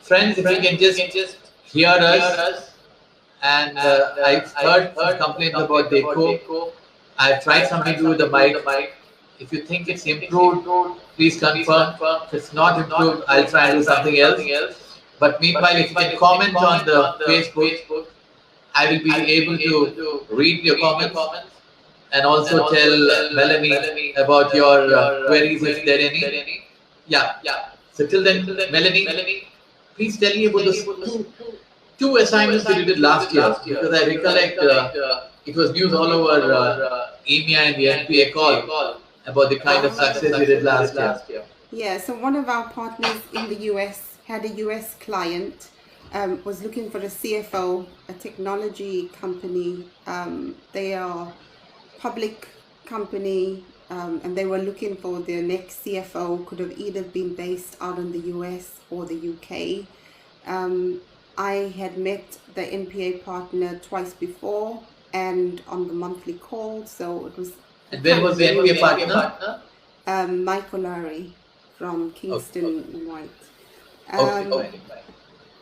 Friends, if you can just hear us, and I've heard some complaints about the echo. I've tried something to do with the mic. If you think it's improved, please confirm. If it's not improved, I'll try and do something else. But meanwhile, if you can comment on the Facebook, I will be able to read your comments and also tell Melanie about your queries if there are any. Yeah. So till then, Melanie, please tell me about those two assignments that you did last year, because I recollect it was news all over EMEA and the NPA call about the kind of success you did last year. Yeah, so one of our partners in the US had a US client, was looking for a CFO, a technology company. They are public company, and they were looking for their next CFO, could have either been based out in the US or the UK. I had met the NPA partner twice before and on the monthly call, so it was... And when was the NPA partner? Michael Larry from Kingston White. Okay.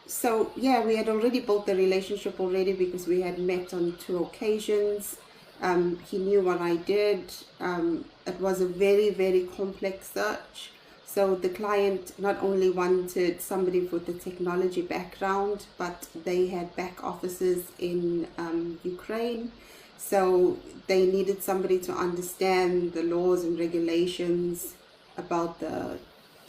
So yeah, we had already built the relationship already because we had met on 2 occasions. He knew what I did. It was a very, very complex search. So the client not only wanted somebody with a technology background, but they had back offices in Ukraine. So they needed somebody to understand the laws and regulations about the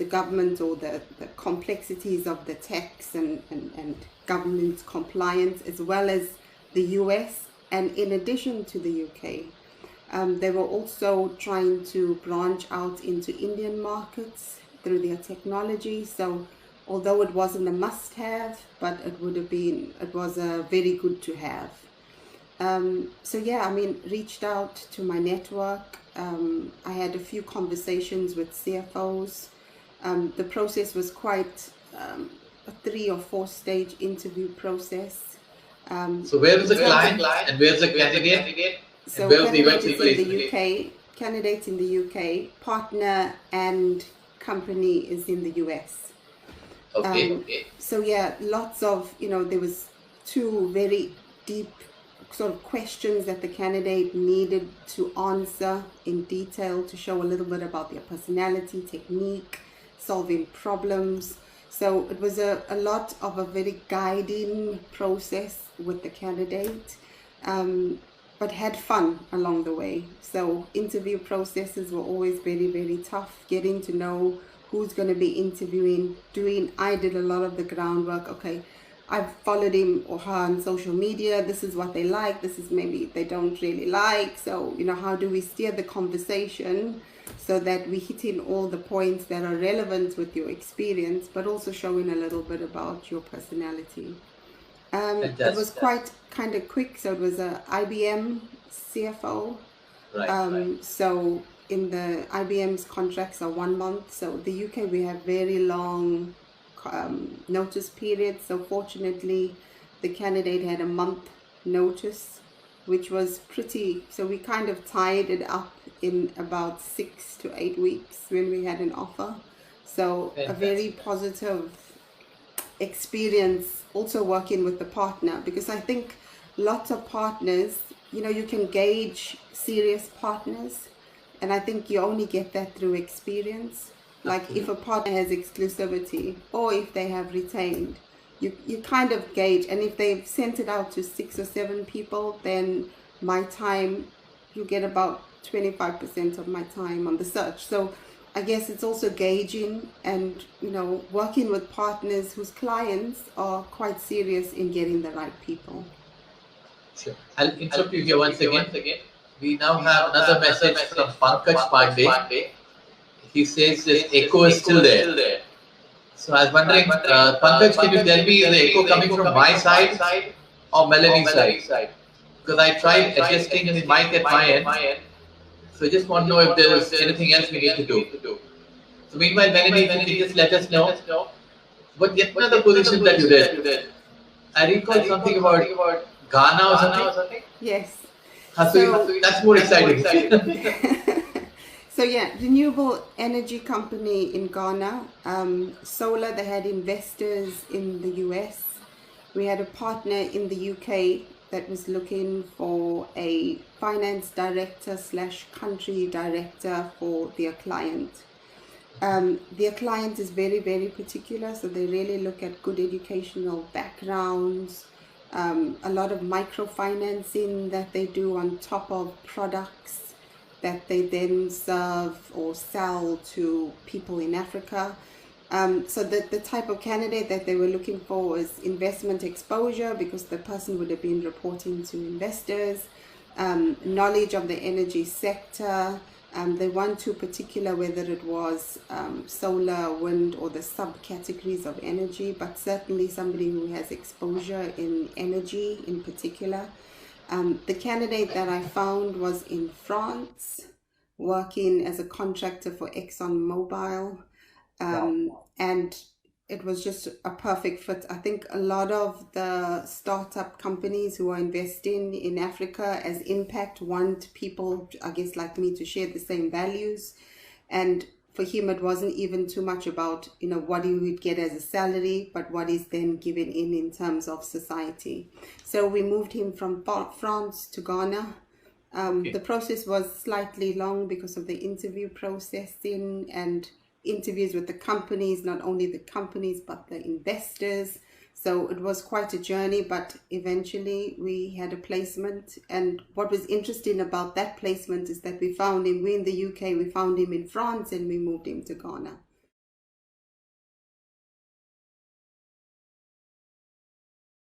government, or the complexities of the tax and government compliance, as well as the US, and in addition to the UK. They were also trying to branch out into Indian markets through their technology. So although it wasn't a must-have, but it was a very good to have. So yeah, I mean, reached out to my network. I had a few conversations with CFOs. The process was quite a 3 or 4 stage interview process. So where is the client and where's the candidate? So candidates in the UK, candidates in the UK, partner and company is in the US. Okay. So yeah, lots of, there was 2 very deep sort of questions that the candidate needed to answer in detail to show a little bit about their personality, technique, solving problems. So it was a lot of a very guiding process with the candidate, but had fun along the way. So interview processes were always very, very tough, getting to know who's going to be interviewing, I did a lot of the groundwork. Okay, I've followed him or her on social media. This is what they like. This is maybe they don't really like. So, how do we steer the conversation so that we hit in all the points that are relevant with your experience, but also showing a little bit about your personality. It was quite kind of quick. So it was a IBM CFO. Right. So in the IBM's contracts are 1 month. So the UK, we have very long notice period. So fortunately, the candidate had a month notice, which was pretty, so we kind of tied it up in about 6 to 8 weeks when we had an offer. So a very positive experience also working with the partner, because I think lots of partners, you can gauge serious partners, and I think you only get that through experience. Like if a partner has exclusivity or if they have retained, you kind of gauge. And if they've sent it out to 6 or 7 people, then my time, you get about 25% of my time on the search. So I guess it's also gauging and, working with partners whose clients are quite serious in getting the right people. Sure. I'll interrupt you here once again. We now have another message from Pankaj Pandey. He says this echo is still there. So I was wondering, Pankaj, can you tell me, is the echo coming from my side or Melanie's side? Because I tried adjusting the mic at my end. So I just want to know if there is anything else we need to do. So meanwhile, Melanie, if you can just let us know. But yet another position that you did. I recall something about Ghana or something. Yes. So that's more exciting. So yeah, renewable energy company in Ghana. Solar, they had investors in the US. We had a partner in the UK that was looking for a finance director slash country director for their client. Their client is very, very particular, so they really look at good educational backgrounds, a lot of microfinancing that they do on top of products that they then serve or sell to people in Africa. So the type of candidate that they were looking for was investment exposure, because the person would have been reporting to investors, knowledge of the energy sector. They weren't too particular whether it was solar, wind, or the subcategories of energy, but certainly somebody who has exposure in energy in particular. The candidate that I found was in France, working as a contractor for ExxonMobil. And it was just a perfect fit. I think a lot of the startup companies who are investing in Africa as impact want people, I guess, like me, to share the same values. And for him, it wasn't even too much about, what he would get as a salary, but what is then given in terms of society. So we moved him from France to Ghana. The process was slightly long because of the interview processing and interviews with the companies, not only the companies, but the investors. So it was quite a journey, but eventually we had a placement. And what was interesting about that placement is that we found him, we're in the UK, we found him in France, and we moved him to Ghana.